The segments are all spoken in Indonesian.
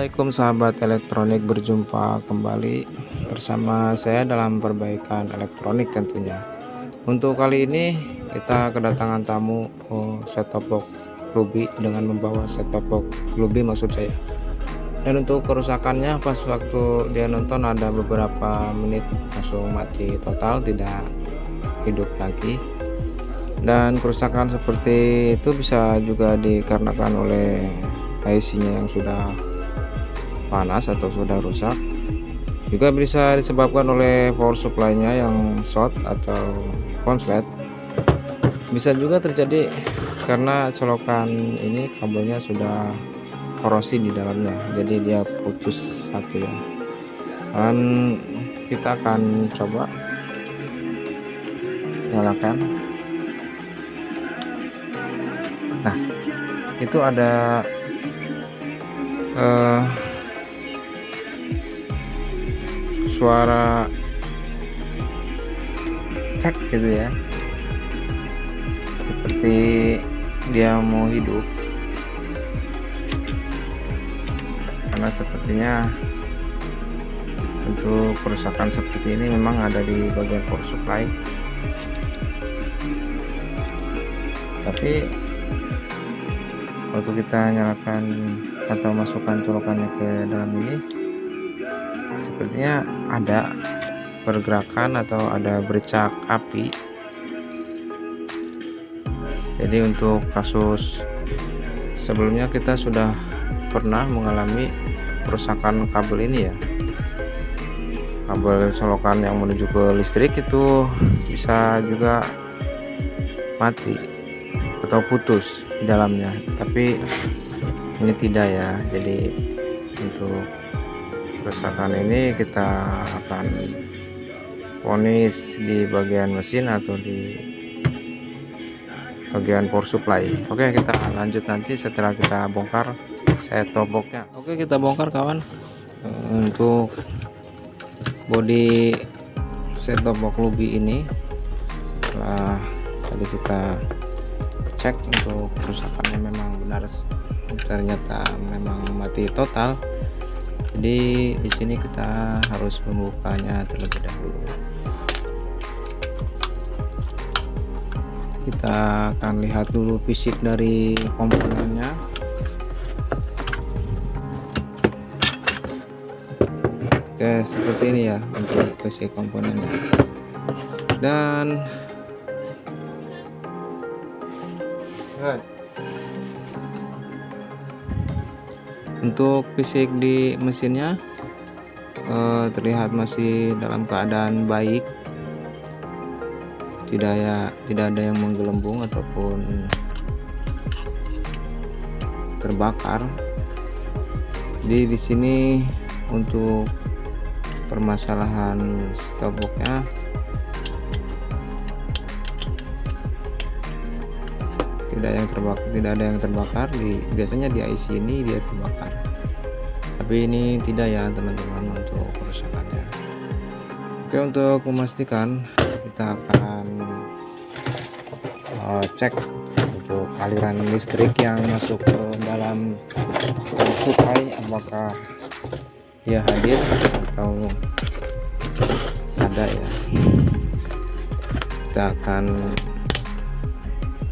Assalamualaikum sahabat elektronik, berjumpa kembali bersama saya dalam perbaikan elektronik tentunya. Untuk kali ini kita kedatangan tamu set top box Ruby dengan membawa set top box Ruby maksud saya. Dan untuk kerusakannya pas waktu dia nonton ada beberapa menit langsung mati total, tidak hidup lagi. Dan kerusakan seperti itu bisa juga dikarenakan oleh IC-nya yang sudah panas atau sudah rusak. Juga bisa disebabkan oleh power supply-nya yang short atau konslet. Bisa juga terjadi karena colokan ini kabelnya sudah korosi di dalamnya, jadi dia putus satu ya. Dan kita akan coba nyalakan. Nah, itu ada suara cek gitu ya, seperti dia mau hidup, karena sepertinya untuk kerusakan seperti ini memang ada di bagian power supply. Tapi waktu kita nyalakan atau masukkan colokannya ke dalam ini, sepertinya ada pergerakan atau ada bercak api. Jadi untuk kasus sebelumnya kita sudah pernah mengalami kerusakan kabel ini ya, kabel colokan yang menuju ke listrik itu bisa juga mati atau putus di dalamnya, tapi ini tidak ya. Jadi untuk kerusakan ini kita akan vonis di bagian mesin atau di bagian power supply. Oke, kita lanjut nanti setelah kita bongkar set top box-nya. Oke, kita bongkar kawan. Untuk bodi set top box Ruby ini, setelah tadi kita cek untuk kerusakannya memang benar, ternyata memang mati total. Jadi di sini kita harus membukanya terlebih dahulu. Kita akan lihat dulu fisik dari komponennya. Oke, seperti ini ya untuk fisik komponennya. Dan untuk fisik di mesinnya terlihat masih dalam keadaan baik, tidak ada yang menggelembung ataupun terbakar. Jadi di sini untuk permasalahan stop box-nya tidak ada yang terbakar. Biasanya di IC ini dia terbakar, tapi ini tidak ya teman-teman untuk kerusakannya. Oke, untuk memastikan kita akan cek untuk aliran listrik yang masuk ke dalam supply, apakah dia hadir atau ada ya. Kita akan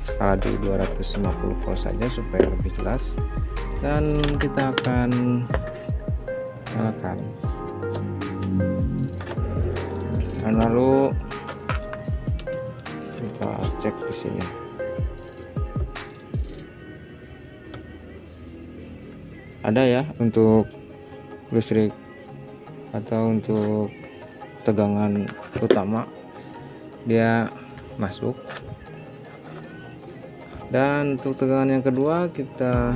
skala di 250 volt saja supaya lebih jelas, dan kita akan nyalakan. Dan lalu kita cek di sini. Ada ya untuk listrik atau untuk tegangan utama dia masuk. Dan untuk tegangan yang kedua kita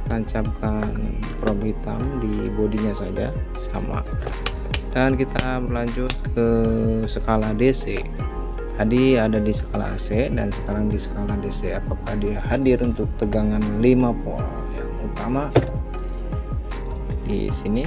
tancapkan probe hitam di bodinya saja sama, dan kita berlanjut ke skala DC. Tadi ada di skala AC dan sekarang di skala DC. Apakah dia hadir untuk tegangan 5 volt yang utama di sini?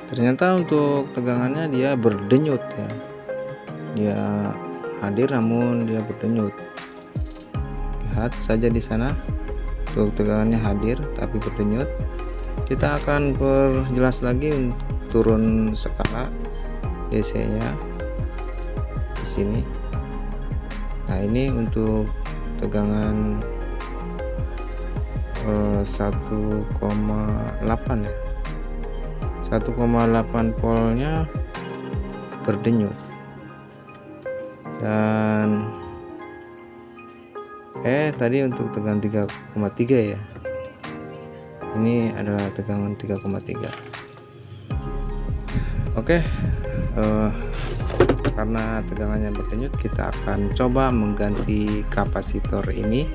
Ternyata untuk tegangannya dia berdenyut ya, dia hadir namun dia berdenyut. Lihat saja di sana, untuk tegangannya hadir tapi berdenyut. Kita akan perjelas lagi turun skala DC nya di sini. Nah, ini untuk tegangan 1,8 ya, 1,8 voltnya berdenyut. Dan tadi untuk tegangan 3,3 ya, ini adalah tegangan 3,3. Oke, karena tegangannya berdenyut, kita akan coba mengganti kapasitor ini.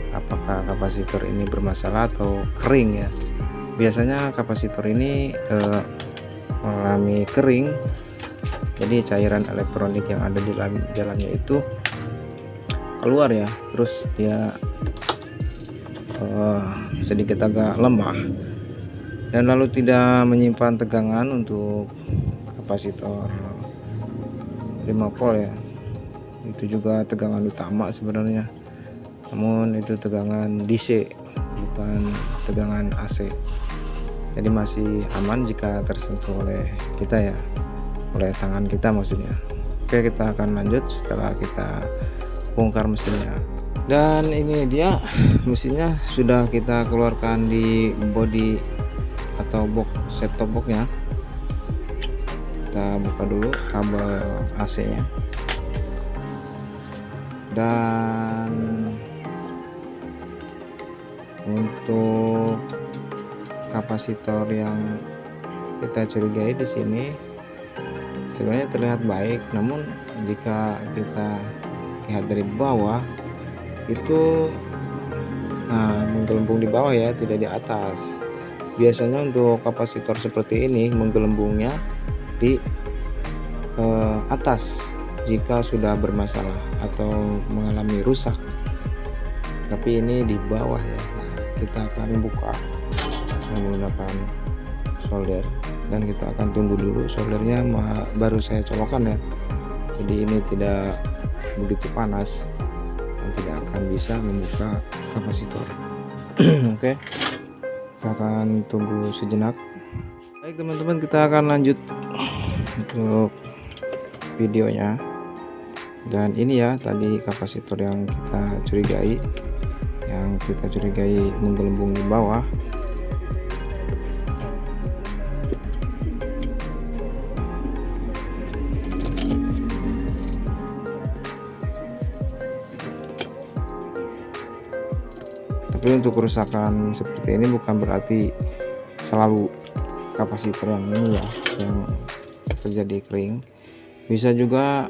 Apakah kapasitor ini bermasalah atau kering ya? Biasanya kapasitor ini mengalami kering, jadi cairan elektronik yang ada di dalamnya itu keluar ya, terus dia sedikit agak lemah dan lalu tidak menyimpan tegangan untuk kapasitor 5 volt ya. Itu juga tegangan utama sebenarnya, namun itu tegangan DC bukan tegangan AC, jadi masih aman jika tersentuh oleh kita ya, oleh tangan kita maksudnya. Oke, kita akan lanjut setelah kita bongkar mesinnya. Dan ini dia mesinnya sudah kita keluarkan di body atau box set top boxnya. Kita buka dulu kabel AC nya, dan untuk kapasitor yang kita curigai di sini sebenarnya terlihat baik, namun jika kita lihat dari bawah itu menggelembung di bawah ya, tidak di atas. Biasanya untuk kapasitor seperti ini menggelembungnya di atas jika sudah bermasalah atau mengalami rusak, tapi ini di bawah ya. Nah, kita akan buka menggunakan solder dan kita akan tunggu dulu soldernya baru saya colokkan ya, jadi ini tidak begitu panas dan tidak akan bisa membuka kapasitor. Oke, kita akan tunggu sejenak. Baik teman-teman, kita akan lanjut untuk videonya. Dan ini ya tadi kapasitor yang kita curigai menggelembung di bawah. Tapi untuk kerusakan seperti ini bukan berarti selalu kapasitor yang ini ya yang terjadi kering. Bisa juga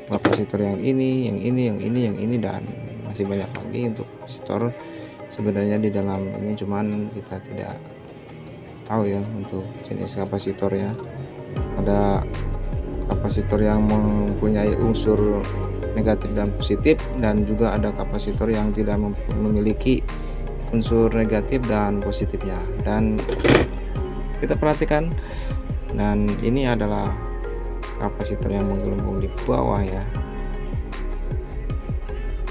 kapasitor yang ini, dan masih banyak lagi untuk kapasitor sebenarnya di dalam ini, cuman kita tidak tahu ya untuk jenis kapasitornya. Ada kapasitor yang mempunyai unsur negatif dan positif, dan juga ada kapasitor yang tidak memiliki unsur negatif dan positifnya. Dan kita perhatikan, dan ini adalah kapasitor yang menggelembung di bawah ya.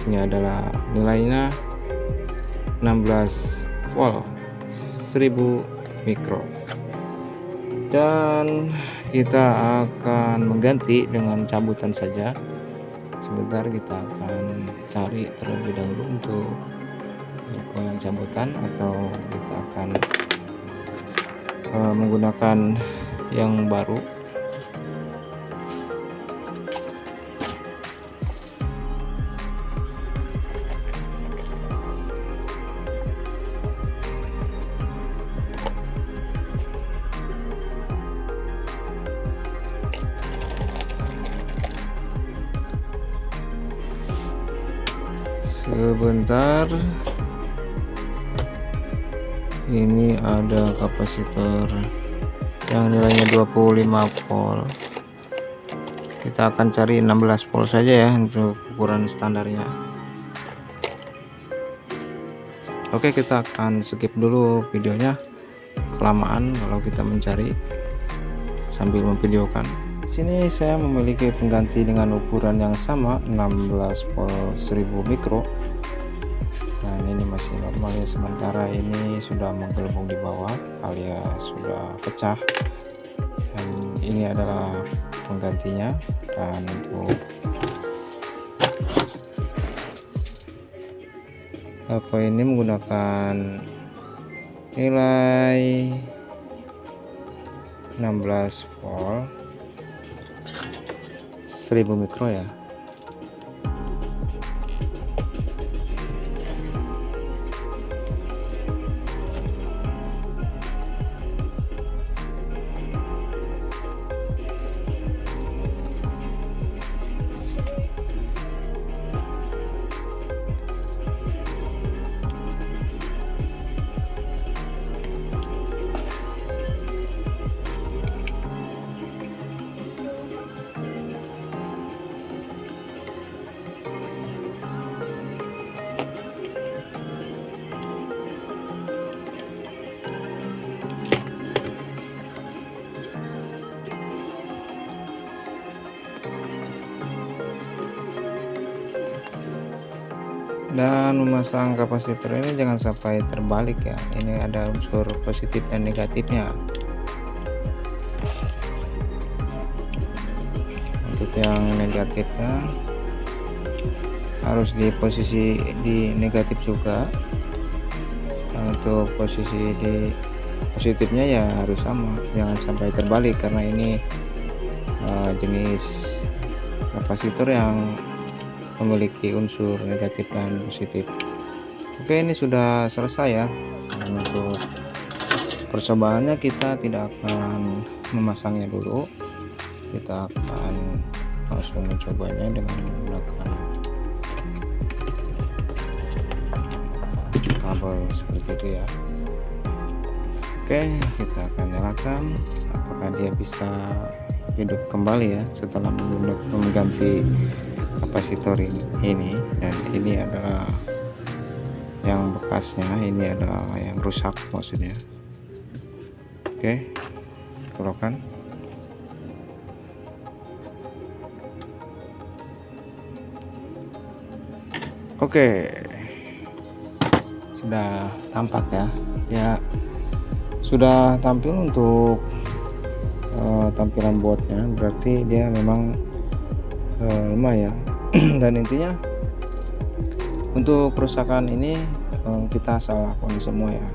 Ini adalah nilainya 16 volt 1000 mikro, dan kita akan mengganti dengan cabutan saja. Sebentar, kita akan cari terlebih dahulu untuk yang cabutan, atau kita akan menggunakan yang baru. Sebentar, ini ada kapasitor yang nilainya 25 volt. Kita akan cari 16 volt saja ya untuk ukuran standarnya. Oke, kita akan skip dulu videonya, kelamaan kalau kita mencari. sambil memvideokan. Di sini saya memiliki pengganti dengan ukuran yang sama 16 volt 1000 mikro. Nah ini masih normal ya, sementara ini sudah menggelembung di bawah alias sudah pecah, dan ini adalah penggantinya. Dan untuk Elko ini menggunakan nilai 16 volt 1000 mikro ya. Dan memasang kapasitor ini jangan sampai terbalik ya, ini ada unsur positif dan negatifnya. Untuk yang negatifnya harus di posisi di negatif juga. Untuk posisi di positifnya ya harus sama, jangan sampai terbalik karena ini jenis kapasitor yang memiliki unsur negatif dan positif. Oke, ini sudah selesai ya. Dan untuk percobaannya kita tidak akan memasangnya dulu, kita akan langsung mencobanya dengan menggunakan kabel seperti itu ya. Oke, kita akan nyalakan apakah dia bisa hidup kembali ya setelah mengganti kapasitor ini. Dan ini adalah yang bekasnya, ini adalah yang rusak maksudnya. Oke, colokan. Oke, sudah tampak ya, ya sudah tampil untuk tampilan boardnya, berarti dia memang lemah ya. Dan intinya untuk kerusakan ini kita salah ponis semua ya.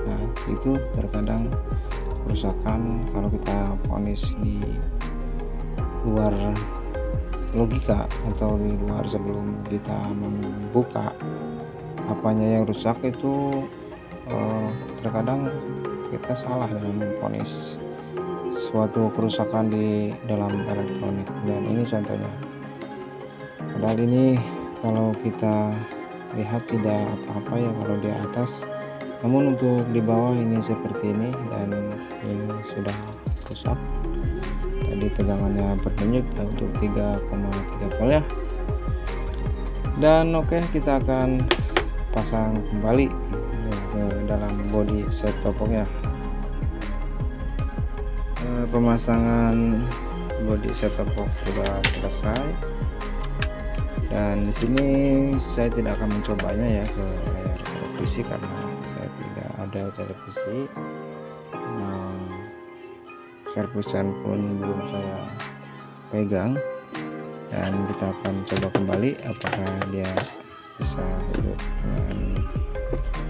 Nah itu terkadang kerusakan kalau kita ponis di luar logika atau di luar sebelum kita membuka apanya yang rusak itu, terkadang kita salah dalam memponis suatu kerusakan di dalam elektronik. Dan ini contohnya, padahal ini kalau kita lihat tidak apa-apa ya kalau di atas, namun untuk di bawah ini seperti ini, dan ini sudah rusak. Tadi tegangannya berdenyut untuk 3,3 volt ya. Dan oke, kita akan pasang kembali ke dalam body set top box-nya. Pemasangan body set top box sudah selesai, dan di sini saya tidak akan mencobanya ya ke layar televisi karena saya tidak ada televisi. Servisan pun belum saya pegang, dan kita akan coba kembali apakah dia bisa hidup dengan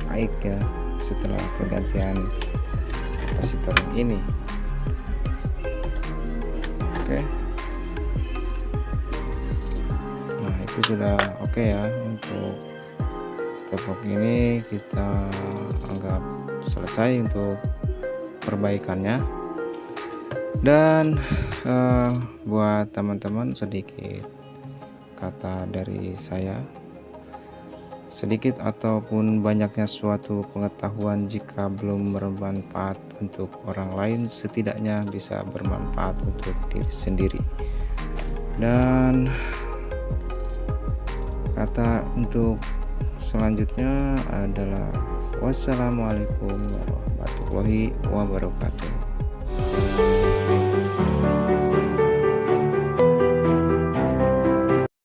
baik ya setelah pergantian kapasitor ini. Oke, nah itu sudah oke ya. Untuk step box ini kita anggap selesai untuk perbaikannya. Dan buat teman-teman, sedikit kata dari saya, sedikit ataupun banyaknya suatu pengetahuan jika belum bermanfaat untuk orang lain, setidaknya bisa bermanfaat untuk diri sendiri. Dan kata untuk selanjutnya adalah wassalamualaikum warahmatullahi wabarakatuh.